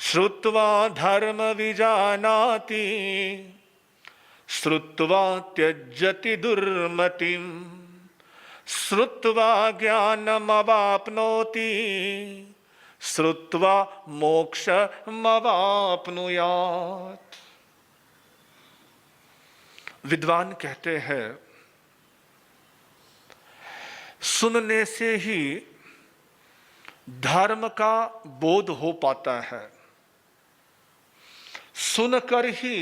श्रुत्वा धर्म विजानाति श्रुत्वा त्यजति दुर्मतिम श्रुत्वा ज्ञानमवाप्नोति श्रुत्वा मोक्षमवाप्नुयात्। विद्वान कहते हैं सुनने से ही धर्म का बोध हो पाता है, सुनकर ही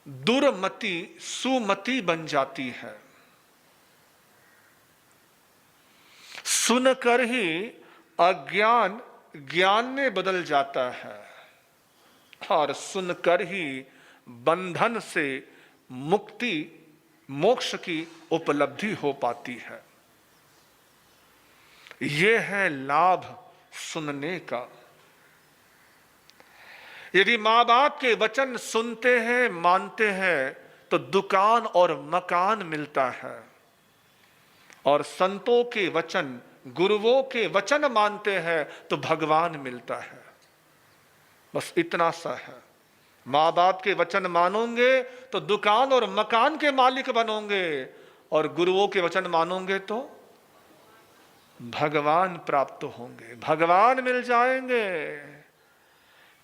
दुर्मति सुमति बन जाती है, सुनकर ही अज्ञान ज्ञान में बदल जाता है और सुनकर ही बंधन से मुक्ति मोक्ष की उपलब्धि हो पाती है। यह है लाभ सुनने का। यदि मां बाप के वचन सुनते हैं मानते हैं तो दुकान और मकान मिलता है, और संतों के वचन गुरुओं के वचन मानते हैं तो भगवान मिलता है। बस इतना सा है। मां बाप के वचन मानोगे तो दुकान और मकान के मालिक बनोगे, और गुरुओं के वचन मानोगे तो भगवान प्राप्त होंगे, भगवान मिल जाएंगे।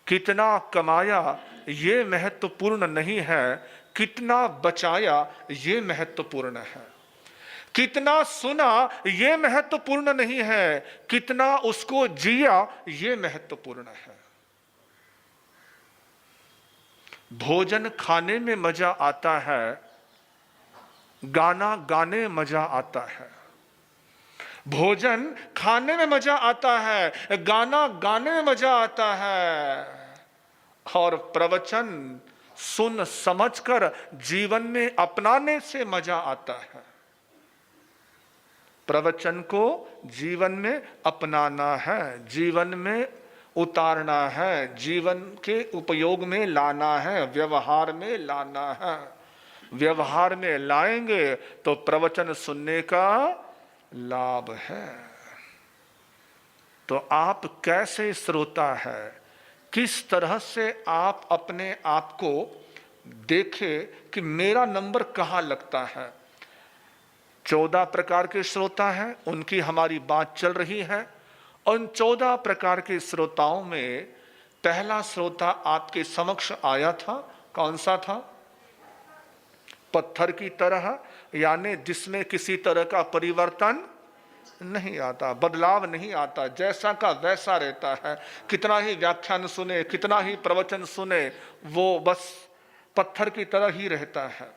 कितना कमाया ये महत्वपूर्ण नहीं है, कितना बचाया ये महत्वपूर्ण है। कितना सुना ये महत्वपूर्ण नहीं है, कितना उसको जिया ये महत्वपूर्ण है। भोजन खाने में मजा आता है, गाना गाने मजा आता है। भोजन खाने में मजा आता है, गाना गाने में मजा आता है, और प्रवचन सुन समझकर जीवन में अपनाने से मजा आता है। प्रवचन को जीवन में अपनाना है, जीवन में उतारना है, जीवन के उपयोग में लाना है, व्यवहार में लाना है। व्यवहार में लाएंगे तो प्रवचन सुनने का लाभ है। तो आप कैसे श्रोता है, किस तरह से आप अपने आप को देखें कि मेरा नंबर कहां लगता है। 14 प्रकार के श्रोता हैं, उनकी हमारी बात चल रही है। उन 14 प्रकार के श्रोताओं में पहला श्रोता आपके समक्ष आया था, कौन सा था? पत्थर की तरह, यानी जिसमें किसी तरह का परिवर्तन नहीं आता, बदलाव नहीं आता, जैसा का वैसा रहता है। कितना ही व्याख्यान सुने, कितना ही प्रवचन सुने, वो बस पत्थर की तरह ही रहता है।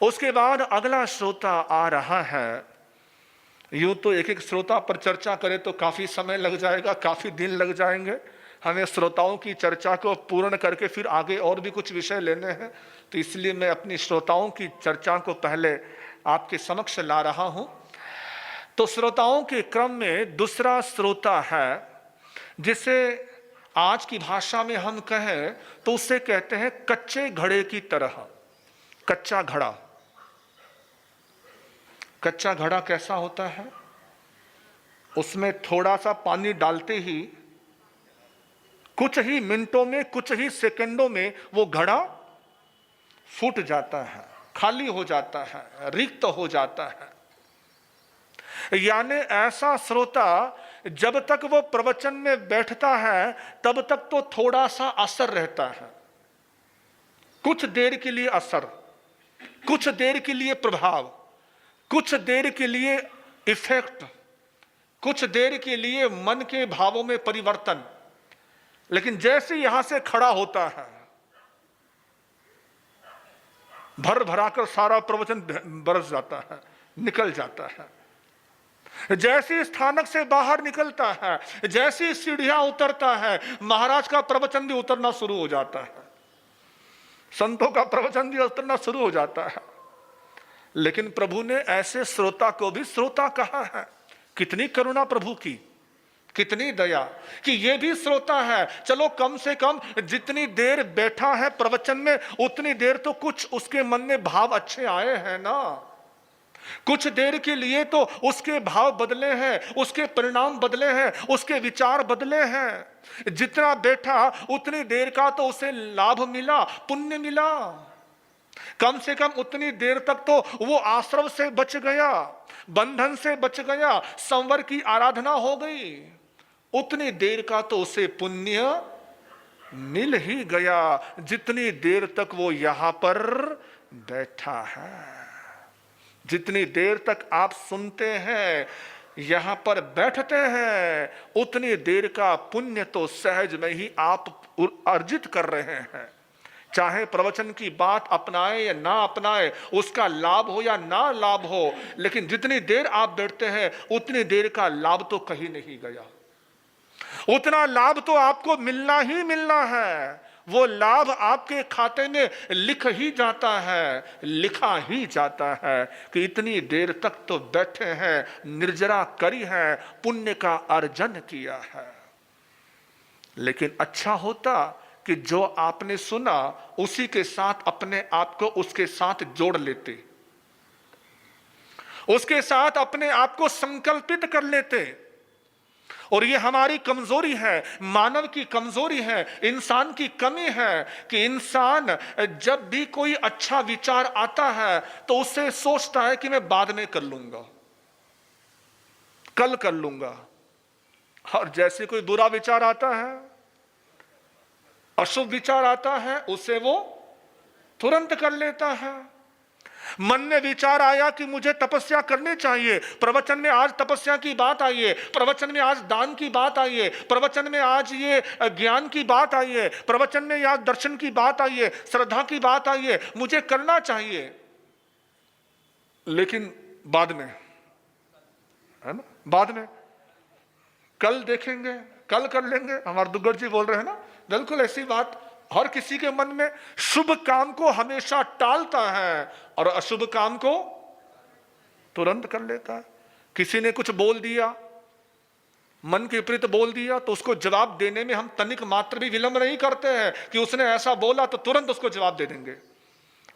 उसके बाद अगला श्रोता आ रहा है। यूं तो एक एक श्रोता पर चर्चा करें तो काफी समय लग जाएगा, काफी दिन लग जाएंगे। हमें श्रोताओं की चर्चा को पूर्ण करके फिर आगे और भी कुछ विषय लेने हैं, तो इसलिए मैं अपनी श्रोताओं की चर्चा को पहले आपके समक्ष ला रहा हूं। तो श्रोताओं के क्रम में दूसरा श्रोता है, जिसे आज की भाषा में हम कहें तो उसे कहते हैं कच्चे घड़े की तरह। कच्चा घड़ा, कच्चा घड़ा कैसा होता है? उसमें थोड़ा सा पानी डालते ही कुछ ही मिनटों में, कुछ ही सेकंडों में वो घड़ा फूट जाता है, खाली हो जाता है, रिक्त हो जाता है। यानी ऐसा श्रोता जब तक वो प्रवचन में बैठता है तब तक तो थोड़ा सा असर रहता है, कुछ देर के लिए असर, कुछ देर के लिए प्रभाव, कुछ देर के लिए इफेक्ट, कुछ देर के लिए मन के भावों में परिवर्तन। लेकिन जैसे यहां से खड़ा होता है, भर भराकर सारा प्रवचन बरस जाता है, निकल जाता है। जैसे स्थानक से बाहर निकलता है, जैसी सीढ़ियां उतरता है, महाराज का प्रवचन भी उतरना शुरू हो जाता है, संतों का प्रवचन भी उतरना शुरू हो जाता है। लेकिन प्रभु ने ऐसे श्रोता को भी श्रोता कहा है। कितनी करुणा प्रभु की, कितनी दया कि ये भी श्रोता है। चलो कम से कम जितनी देर बैठा है प्रवचन में, उतनी देर तो कुछ उसके मन में भाव अच्छे आए हैं ना। कुछ देर के लिए तो उसके भाव बदले हैं, उसके परिणाम बदले हैं, उसके विचार बदले हैं। जितना बैठा उतनी देर का तो उसे लाभ मिला, पुण्य मिला। कम से कम उतनी देर तक तो वो आश्रम से बच गया, बंधन से बच गया, संवर की आराधना हो गई। उतनी देर का तो उसे पुण्य मिल ही गया जितनी देर तक वो यहां पर बैठा है। जितनी देर तक आप सुनते हैं, यहां पर बैठते हैं, उतनी देर का पुण्य तो सहज में ही आप अर्जित कर रहे हैं। चाहे प्रवचन की बात अपनाए या ना अपनाए, उसका लाभ हो या ना लाभ हो, लेकिन जितनी देर आप बैठते हैं उतनी देर का लाभ तो कहीं नहीं गया। उतना लाभ तो आपको मिलना ही मिलना है। वो लाभ आपके खाते में लिख ही जाता है, लिखा ही जाता है कि इतनी देर तक तो बैठे हैं, निर्जरा करी है, पुण्य का अर्जन किया है। लेकिन अच्छा होता कि जो आपने सुना उसी के साथ अपने आप को उसके साथ जोड़ लेते, उसके साथ अपने आप को संकल्पित कर लेते। और ये हमारी कमजोरी है, मानव की कमजोरी है, इंसान की कमी है कि इंसान जब भी कोई अच्छा विचार आता है तो उससे सोचता है कि मैं बाद में कर लूंगा, कल कर लूंगा। और जैसे कोई बुरा विचार आता है, अशुभ विचार आता है, उसे वो तुरंत कर लेता है। मन में विचार आया कि मुझे तपस्या करनी चाहिए, प्रवचन में आज तपस्या की बात आई है, प्रवचन में आज दान की बात आई है, प्रवचन में आज ये ज्ञान की बात आई है, प्रवचन में आज दर्शन की बात आई है, श्रद्धा की बात आई है, मुझे करना चाहिए। लेकिन बाद में, है ना, बाद में, कल देखेंगे, कल कर लेंगे। हमारे दुग्गड़ जी बोल रहे हैं ना, बिल्कुल ऐसी बात हर किसी के मन में। शुभ काम को हमेशा टालता है और अशुभ काम को तुरंत कर लेता है। किसी ने कुछ बोल दिया, मन के विपरीत बोल दिया, तो उसको जवाब देने में हम तनिक मात्र भी विलंब नहीं करते हैं कि उसने ऐसा बोला तो तुरंत उसको जवाब दे देंगे।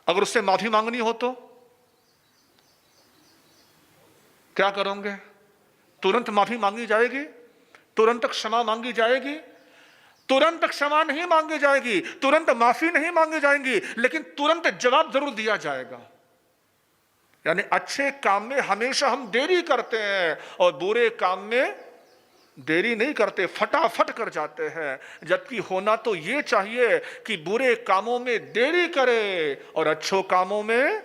अगर उससे माफी मांगनी हो तो क्या करोगे? तुरंत माफी मांगी जाएगी, तुरंत क्षमा मांगी जाएगी? तुरंत क्षमा नहीं मांगी जाएगी, तुरंत माफी नहीं मांगी जाएंगी, लेकिन तुरंत जवाब जरूर दिया जाएगा। यानी अच्छे काम में हमेशा हम देरी करते हैं और बुरे काम में देरी नहीं करते, फटाफट कर जाते हैं। जबकि होना तो ये चाहिए कि बुरे कामों में देरी करे और अच्छे कामों में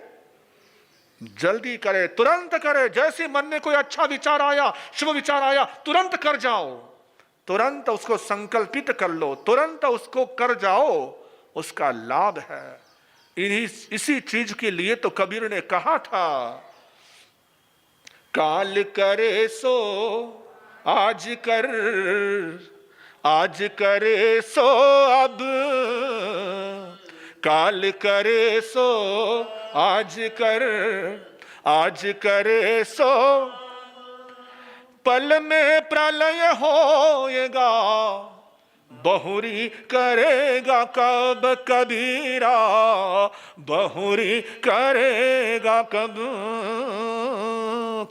जल्दी करे, तुरंत करे। जैसे मन में कोई अच्छा विचार आया, शुभ विचार आया, तुरंत कर जाओ, तुरंत उसको संकल्पित कर लो, तुरंत उसको कर जाओ, उसका लाभ है। इसी चीज के लिए तो कबीर ने कहा था, काल करे सो आज कर, आज करे सो अब, काल करे सो आज कर, आज करे सो पल में प्रलय होएगा, बहुरी करेगा कब कबीरा, बहुरी करेगा कब।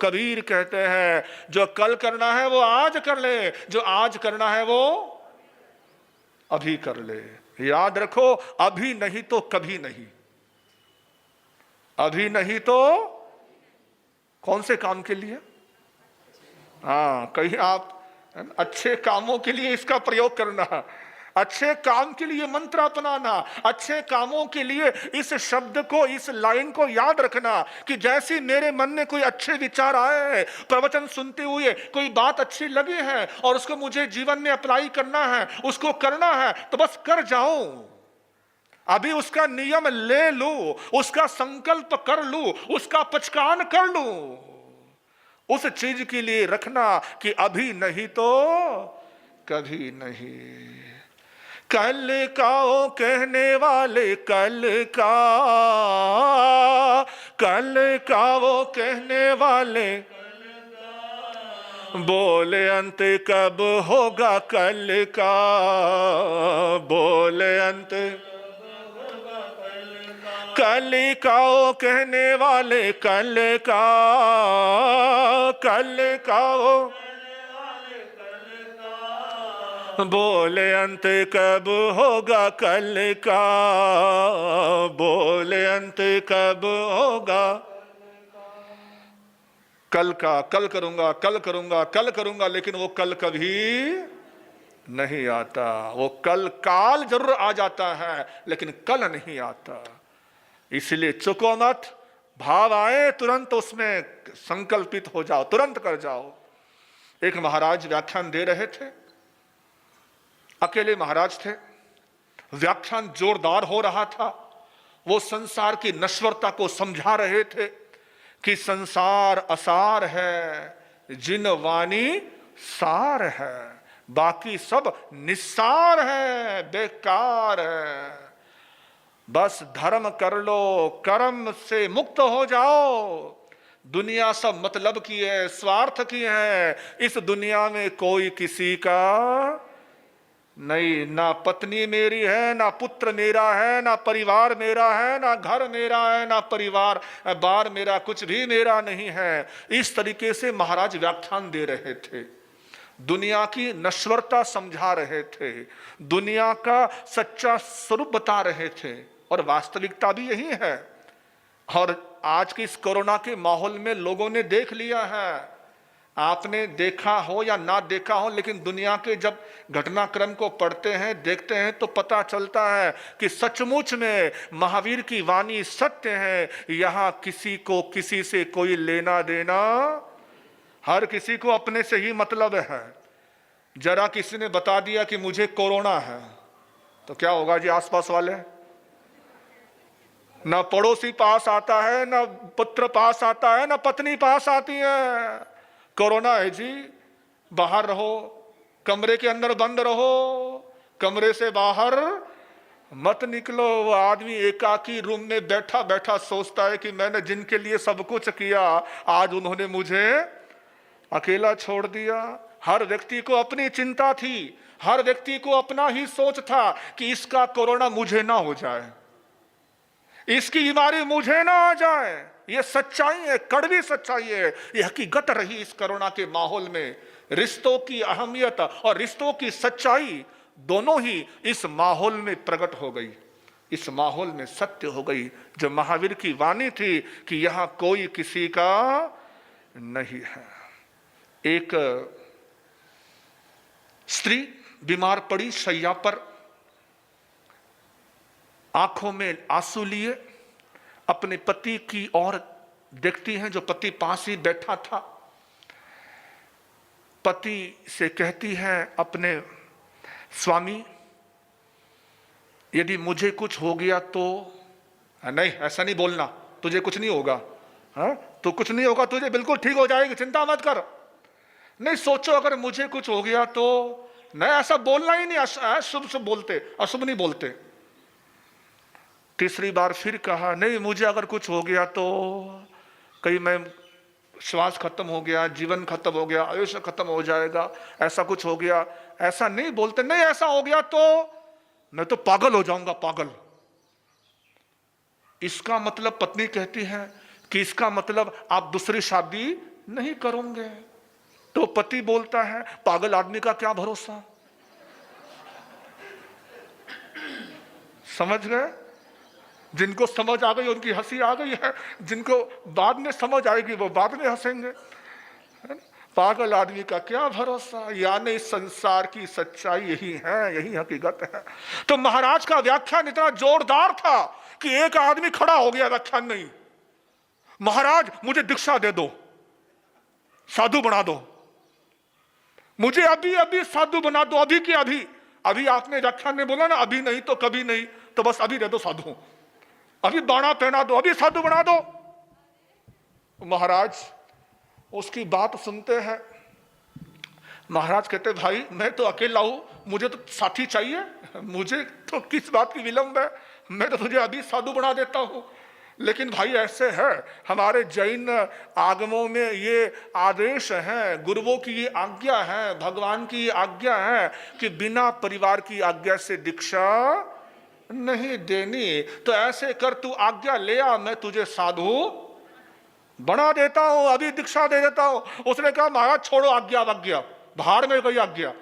कबीर कहते हैं जो कल करना है वो आज कर ले, जो आज करना है वो अभी कर ले। याद रखो, अभी नहीं तो कभी नहीं, अभी नहीं तो कौन से काम के लिए? हाँ, कहीं आप अच्छे कामों के लिए इसका प्रयोग करना, अच्छे काम के लिए मंत्र अपनाना, अच्छे कामों के लिए इस शब्द को, इस लाइन को याद रखना कि जैसे मेरे मन में कोई अच्छे विचार आए हैं, प्रवचन सुनते हुए कोई बात अच्छी लगी है और उसको मुझे जीवन में अप्लाई करना है, उसको करना है, तो बस कर जाओ। अभी उसका नियम ले लूं, उसका संकल्प कर लूं, उसका पचकान कर लूं। उस चीज के लिए रखना कि अभी नहीं तो कभी नहीं। कल का ओ कहने वाले, कल का वो कहने वाले, बोले अंत कब होगा कल का, बोले अंत कलिकाओ कहने वाले कलिकाओ बोले अंत कब होगा कल का, बोले अंत कब होगा कल का। कल करूंगा कल करूंगा कल करूंगा, लेकिन वो कल कभी नहीं आता। वो कल काल जरूर आ जाता है लेकिन कल नहीं आता। इसलिए चुको मत, भाव आए तुरंत उसमें संकल्पित हो जाओ, तुरंत कर जाओ। एक महाराज व्याख्यान दे रहे थे, अकेले महाराज थे, व्याख्यान जोरदार हो रहा था। वो संसार की नश्वरता को समझा रहे थे कि संसार असार है, जिन वाणी सार है, बाकी सब निस्सार है, बेकार है। बस धर्म कर लो, कर्म से मुक्त हो जाओ। दुनिया सब मतलब की है, स्वार्थ की है। इस दुनिया में कोई किसी का नहीं, ना पत्नी मेरी है, ना पुत्र मेरा है, ना परिवार मेरा है, ना घर मेरा है, ना परिवार बार मेरा, कुछ भी मेरा नहीं है। इस तरीके से महाराज व्याख्यान दे रहे थे, दुनिया की नश्वरता समझा रहे थे, दुनिया का सच्चा स्वरूप बता रहे थे। और वास्तविकता भी यही है। और आज के इस कोरोना के माहौल में लोगों ने देख लिया है, आपने देखा हो या ना देखा हो, लेकिन दुनिया के जब घटनाक्रम को पढ़ते हैं, देखते हैं, तो पता चलता है कि सचमुच में महावीर की वाणी सत्य है। यहां किसी को किसी से कोई लेना देना, हर किसी को अपने से ही मतलब है। जरा किसी ने बता दिया कि मुझे कोरोना है, तो क्या होगा जी? आसपास वाले, ना पड़ोसी पास आता है, ना पुत्र पास आता है, ना पत्नी पास आती है। कोरोना है जी, बाहर रहो, कमरे के अंदर बंद रहो, कमरे से बाहर मत निकलो। वो आदमी एकाकी रूम में बैठा बैठा सोचता है कि मैंने जिनके लिए सब कुछ किया, आज उन्होंने मुझे अकेला छोड़ दिया। हर व्यक्ति को अपनी चिंता थी, हर व्यक्ति को अपना ही सोच था कि इसका कोरोना मुझे ना हो जाए, इसकी बीमारी मुझे ना आ जाए। ये सच्चाई है, कड़वी सच्चाई है, ये हकीकत रही इस कोरोना के माहौल में। रिश्तों की अहमियत और रिश्तों की सच्चाई दोनों ही इस माहौल में प्रकट हो गई, इस माहौल में सत्य हो गई, जो महावीर की वाणी थी कि यहां कोई किसी का नहीं है। एक स्त्री बीमार पड़ी शैया पर, आंखों में आंसू लिए अपने पति की ओर देखती हैं, जो पति पास ही बैठा था। पति से कहती है अपने स्वामी, यदि मुझे कुछ हो गया तो, नहीं ऐसा नहीं बोलना, तुझे कुछ नहीं होगा, हाँ तो कुछ नहीं होगा, तुझे बिल्कुल ठीक हो जाएगी, चिंता मत कर। नहीं सोचो अगर मुझे कुछ हो गया तो, नहीं ऐसा बोलना ही नहीं, शुभ शुभ बोलते, अशुभ नहीं बोलते। तीसरी बार फिर कहा, नहीं मुझे अगर कुछ हो गया तो, कहीं मैं श्वास खत्म हो गया, जीवन खत्म हो गया, आयुष्य खत्म हो जाएगा, ऐसा कुछ हो गया, ऐसा नहीं बोलते। नहीं ऐसा हो गया तो मैं तो पागल हो जाऊंगा, पागल। इसका मतलब पत्नी कहती है कि इसका मतलब आप दूसरी शादी नहीं करोगे। तो पति बोलता है, पागल आदमी का क्या भरोसा। समझ गए? जिनको समझ आ गई उनकी हंसी आ गई है, जिनको बाद में समझ आएगी वो बाद में हंसेंगे। पागल आदमी का क्या भरोसा। यानी इस संसार की सच्चाई यही है, यही हकीकत है। तो महाराज का व्याख्यान इतना जोरदार था कि एक आदमी खड़ा हो गया व्याख्यान में ही, महाराज मुझे दीक्षा दे दो, साधु बना दो, मुझे अभी अभी साधु बना दो, अभी की अभी। अभी आपने व्याख्यान में बोला ना, अभी नहीं तो कभी नहीं, तो बस अभी दे दो साधु, अभी बाणा पहना दो, अभी साधु बना दो। महाराज उसकी बात सुनते हैं। महाराज कहते, भाई मैं तो अकेला हूं, मुझे तो साथी चाहिए, मुझे तो किस बात की विलंब है, मैं तो तुझे अभी साधु बना देता हूं। लेकिन भाई ऐसे है, हमारे जैन आगमों में ये आदेश है, गुरुओं की ये आज्ञा है, भगवान की ये आज्ञा है कि बिना परिवार की आज्ञा से दीक्षा नहीं देनी तो ऐसे कर, तू आज्ञा ले आ, मैं तुझे साधु बना देता हूं, अभी दीक्षा दे देता हूं। उसने कहा महाराज छोड़ो आज्ञा आज्ञा, भाड़ में कोई आज्ञा,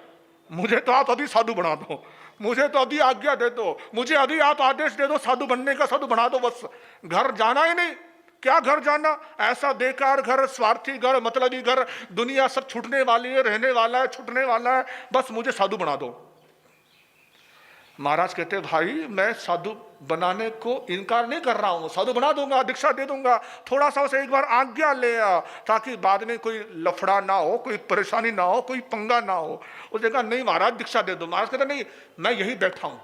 मुझे तो आप अभी साधु बना दो, मुझे तो अभी आज्ञा दे दो, मुझे अभी आप आदेश दे दो साधु बनने का, साधु बना दो बस। घर जाना ही नहीं, क्या घर जाना, ऐसा बेकार घर, स्वार्थी घर, मतलबी घर, दुनिया सब छूटने वाली है, रहने वाला है, छूटने वाला है, बस मुझे साधु बना दो। महाराज कहते भाई मैं साधु बनाने को इनकार नहीं कर रहा हूं, साधु बना दूंगा, दीक्षा दे दूंगा, थोड़ा सा उसे एक बार आज्ञा ले आ, ताकि बाद में कोई लफड़ा ना हो, कोई परेशानी ना हो, कोई पंगा ना हो। उसने कहा नहीं महाराज दीक्षा दे दो। महाराज कहते नहीं, मैं यही बैठा हूं,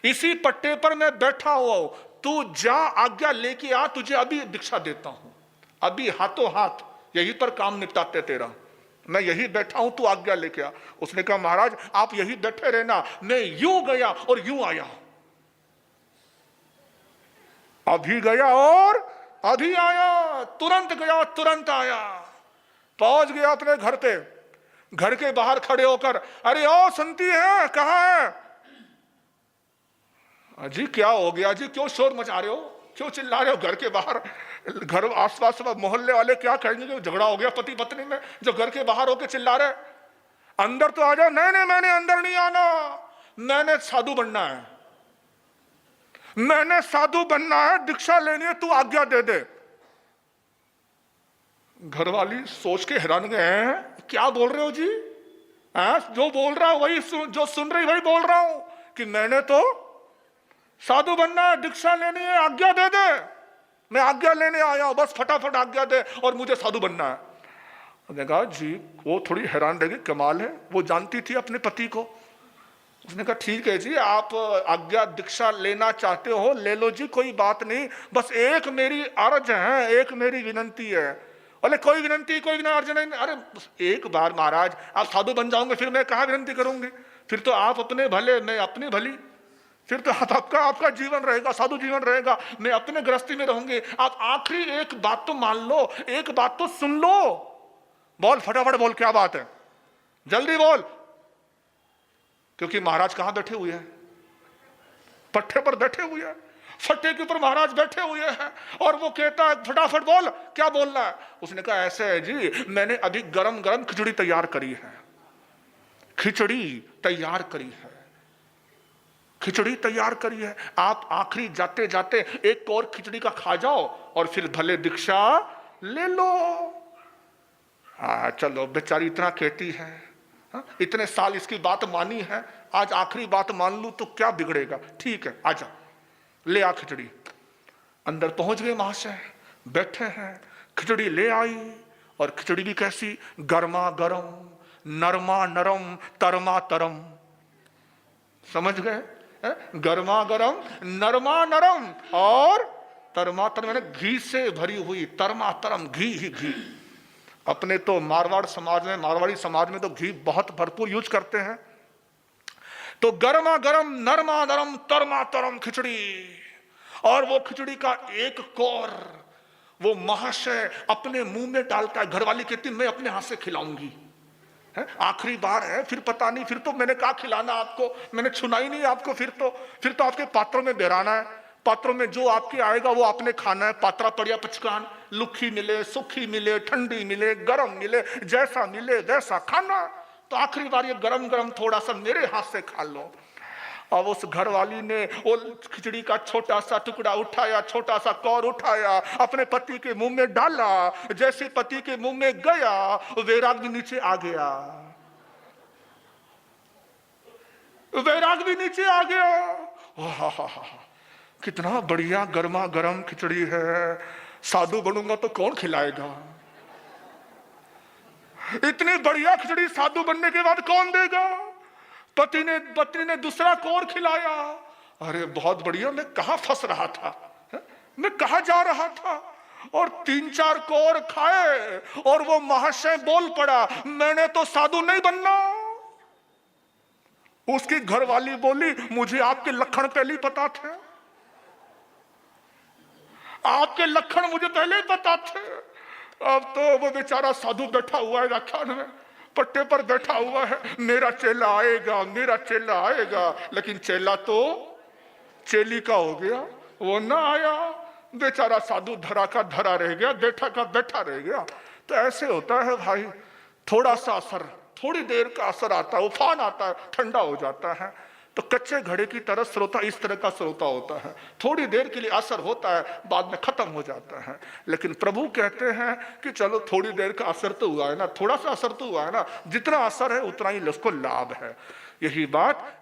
इसी पट्टे पर मैं बैठा हुआ हूं, तू जा आज्ञा लेके आ, तुझे अभी दीक्षा देता हूं, अभी हाथों हाथ यहीं पर काम निपटाते तेरा, मैं यही बैठा हूं, तू आज्ञा लेके आ। उसने कहा महाराज आप यही बैठे रहना, मैं यूं गया और यूं आया, अभी गया और अभी आया, तुरंत गया तुरंत आया। पहुंच गया अपने घर पे, घर के बाहर खड़े होकर, अरे ओ सुनती है, कहां है? जी क्या हो गया जी, क्यों शोर मचा रहे हो, क्यों चिल्ला रहे हो? घर के बाहर, घर आसपास मोहल्ले वाले क्या कहेंगे कि झगड़ा हो गया पति पत्नी में, जो घर के बाहर होके चिल्ला रहे? अंदर तो आ जाओ। नहीं नहीं मैंने अंदर नहीं आना, मैंने साधु बनना है, मैंने साधु बनना है, दीक्षा लेनी है, तू आज्ञा दे दे। घरवाली सोच के हैरान गए, हैं क्या बोल रहे हो जी? जो बोल रहा हूं वही जो सुन रही वही बोल रहा हूं कि मैंने तो साधु बनना है, दीक्षा लेनी है, आज्ञा दे दे, मैं आज्ञा लेने आया हूं, बस फटाफट आज्ञा दे और मुझे साधु बनना है। उसने कहा जी, वो थोड़ी हैरान रह गई, कमाल है, वो जानती थी अपने पति को। उसने कहा ठीक है जी, आप आज्ञा दीक्षा लेना चाहते हो ले लो जी, कोई बात नहीं, बस एक मेरी अर्ज है, एक मेरी विनंती है। बोले कोई विनंती कोई अर्ज नहीं। अरे एक बार महाराज आप साधु बन जाओगे फिर मैं कहाँ विनंती करूंगी, फिर तो आप अपने भले मैं अपनी भली, फिर तो आपका जीवन रहेगा, साधु जीवन रहेगा, मैं अपने गृहस्थी में रहूंगी। आप आखिरी एक बात तो मान लो, एक बात तो सुन लो। बोल फटाफट बोल, क्या बात है, जल्दी बोल। क्योंकि महाराज कहां बैठे हुए हैं? पट्टे पर बैठे हुए हैं, फट्टे के ऊपर महाराज बैठे हुए हैं, और वो कहता है फटाफट बोल, क्या बोलना है? उसने कहा ऐसे है जी, मैंने अभी गरम गरम खिचड़ी तैयार करी है, खिचड़ी तैयार करी है, खिचड़ी तैयार करी है, आप आखिरी जाते जाते एक और खिचड़ी का खा जाओ और फिर भले दीक्षा ले लो। चलो बेचारी इतना कहती है, इतने साल इसकी बात मानी है, आज आखिरी बात मान लूं तो क्या बिगड़ेगा, ठीक है आजा ले आ खिचड़ी। अंदर पहुंच गए महाशय, बैठे हैं, खिचड़ी ले आई, और खिचड़ी भी कैसी, गर्मा गर्म, नरमा नरम, तरमा तरम। समझ गए? गर्मा गर्म, नरमा नरम और तरमा तरम, मैंने घी से भरी हुई, तरमा तरम, घी ही घी। अपने तो मारवाड़ी समाज में तो घी बहुत भरपूर यूज करते हैं। तो गर्मा गर्म, नरमा नरम, तरमा तरम खिचड़ी, और वो खिचड़ी का एक कौर वो महाशय अपने मुंह में डालता है। घरवाली कहती मैं अपने हाथ से खिलाऊंगी, आखिरी बार है, फिर पता नहीं, फिर तो मैंने कहा खिलाना आपको, मैंने छुना ही नहीं आपको, फिर तो आपके पात्रों में बहराना है, पात्रों में जो आपके आएगा वो आपने खाना है। पात्रा पड़िया पचकान, लुखी मिले, सुखी मिले, ठंडी मिले, गरम मिले, जैसा मिले वैसा खाना। तो आखिरी बार ये गरम गरम थोड़ा सा मेरे हाथ से खा लो। अब उस घरवाली ने वो खिचड़ी का छोटा सा टुकड़ा उठाया, छोटा सा कौर उठाया, अपने पति के मुंह में डाला। जैसे पति के मुंह में गया, वैराग भी नीचे आ गया, वैराग भी नीचे आ गया। कितना बढ़िया गर्मा गर्म खिचड़ी है, साधु बनूंगा तो कौन खिलाएगा? इतनी बढ़िया खिचड़ी साधु बनने के बाद कौन देगा? पत्नी ने दूसरा कौर खिलाया। अरे बहुत बढ़िया, मैं कहां फंस रहा था, मैं कहां जा रहा था? और 3-4 कौर खाए और वो महाशय बोल पड़ा मैंने तो साधु नहीं बनना। उसकी घरवाली बोली मुझे आपके लक्षण पहले ही पता थे, आपके लक्षण मुझे पहले ही पता थे। अब तो वो बेचारा साधु बैठा हुआ है व्याख्यान में, पट्टे पर बैठा हुआ है, मेरा चेला आएगा, मेरा चेला आएगा, लेकिन चेला तो चेली का हो गया, वो ना आया, बेचारा साधु धरा का धरा रह गया, बैठा का बैठा रह गया। तो ऐसे होता है भाई, थोड़ा सा असर, थोड़ी देर का असर आता है, उफान आता है, ठंडा हो जाता है। तो कच्चे घड़े की तरह श्रोता इस तरह का श्रोता होता है, थोड़ी देर के लिए असर होता है, बाद में खत्म हो जाता है। लेकिन प्रभु कहते हैं कि चलो थोड़ी देर का असर तो हुआ है ना, थोड़ा सा असर तो हुआ है ना, जितना असर है उतना ही उसको लाभ है। यही बात